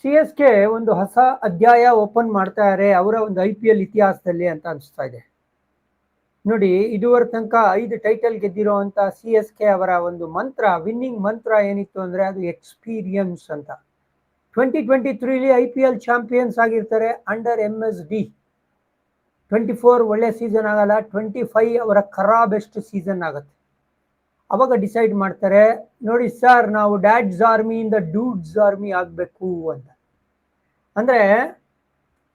CSK ಒಂದು ಹೊಸ ಅಧ್ಯಾಯ ಓಪನ್ ಮಾಡ್ತಾರೆ ಅವರ ಒಂದು IPL ಇತಿಹಾಸದಲ್ಲಿ ಅಂತ ಅನಿಸ್ತಾ ಇದೆ. ನೋಡಿ, ಇದುವರೆ ತನಕ 5 ಟೈಟಲ್ ಗೆದ್ದಿರುವಂತ ಸಿ.ಎಸ್.ಕೆ ಅವರ ಒಂದು ಮಂತ್ರ, ವಿನ್ನಿಂಗ್ ಮಂತ್ರ ಏನಿತ್ತು ಅಂದ್ರೆ ಅದು ಎಕ್ಸ್ಪೀರಿಯನ್ಸ್ ಅಂತ. 2023 IPL ಚಾಂಪಿಯನ್ಸ್ ಆಗಿರ್ತಾರೆ ಅಂಡರ್ MSD. 24 ಒಳ್ಳೆ ಸೀಸನ್ ಆಗಲ್ಲ, 25 ಅವರ ಬೆಸ್ಟ್ ಸೀಸನ್ ಆಗುತ್ತೆ. ಅವಾಗ ಡಿಸೈಡ್ ಮಾಡ್ತಾರೆ, ನೋಡಿ ಸರ್, ನಾವು ಡ್ಯಾಡ್ಸ್ ಆರ್ಮಿಯಿಂದ ಡೂಡ್ಸ್ ಆರ್ಮಿ ಆಗಬೇಕು ಅಂತ. ಅಂದ್ರೆ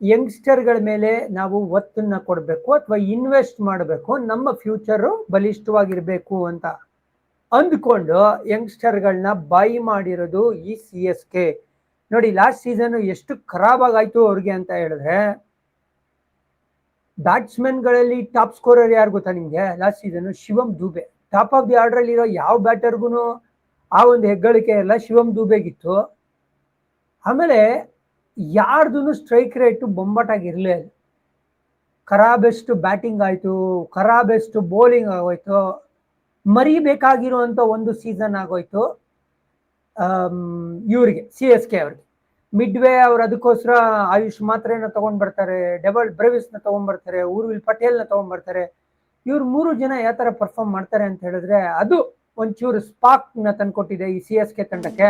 ಯಂಗ್ಸ್ಟರ್ಗಳ ಮೇಲೆ ನಾವು ಒತ್ತನ್ನ ಕೊಡಬೇಕು ಅಥವಾ ಇನ್ವೆಸ್ಟ್ ಮಾಡಬೇಕು, ನಮ್ಮ ಫ್ಯೂಚರು ಬಲಿಷ್ಠವಾಗಿರ್ಬೇಕು ಅಂತ ಅಂದ್ಕೊಂಡು ಯಂಗ್ಸ್ಟರ್ಗಳನ್ನ ಬಾಯಿ ಮಾಡಿರೋದು ಈ ಸಿ.ಎಸ್.ಕೆ. ನೋಡಿ, ಲಾಸ್ಟ್ ಸೀಸನ್ ಎಷ್ಟು ಖರಾಬಾಗಾಯ್ತು ಅವ್ರಿಗೆ ಅಂತ ಹೇಳಿದ್ರೆ, ಬ್ಯಾಟ್ಸ್ಮನ್ಗಳಲ್ಲಿ ಟಾಪ್ ಸ್ಕೋರರ್ ಯಾರು ಗೊತ್ತಾ ನಿಮ್ಗೆ? Last season Shivam Dube. Top of the order ಇರೋ ಯಾವ ಬ್ಯಾಟರ್ಗೂ ಆ ಒಂದು ಹೆಗ್ಗಳಿಕೆ ಎಲ್ಲ ಶಿವಮ್ ದುಬೆಗಿತ್ತು. ಆಮೇಲೆ ಯಾರ್ದು ಸ್ಟ್ರೈಕ್ ರೇಟು ಬೊಂಬಾಟಾಗಿರ್ಲೇ ಇಲ್ಲ. ಬೆಸ್ಟ್ ಬ್ಯಾಟಿಂಗ್ ಆಯ್ತು, ಬೆಸ್ಟ್ ಬೌಲಿಂಗ್ ಆಗೋಯ್ತು, ಮರಿಬೇಕಾಗಿರುವಂತ ಒಂದು ಸೀಸನ್ ಆಗೋಯ್ತು ಇವ್ರಿಗೆ, ಸಿ.ಎಸ್.ಕೆ ಅವ್ರಿಗೆ. ಮಿಡ್ವೇ ಅವ್ರು ಅದಕ್ಕೋಸ್ಕರ ಆಯುಷ್ ಮಾತ್ರೆನ ತಗೊಂಡ್ ಬರ್ತಾರೆ, ಡೆವಲ್ ಬ್ರೆವಿಸ್ನ ತಗೊಂಡ್ ಬರ್ತಾರೆ, ಊರ್ವಿಲ್ ಪಟೇಲ್ನ ತಗೊಂಡ್ ಬರ್ತಾರೆ. ಇವ್ರು 3 ಜನ ಯಾವ ತರ ಪರ್ಫಾರ್ಮ್ ಮಾಡ್ತಾರೆ ಅಂತ ಹೇಳಿದ್ರೆ ಅದು ಒಂಚೂರು ಸ್ಪಾರ್ಕ್ ನ ತಂದ್ಕೊಟ್ಟಿದೆ ಈ ಸಿ.ಎಸ್.ಕೆ ತಂಡಕ್ಕೆ.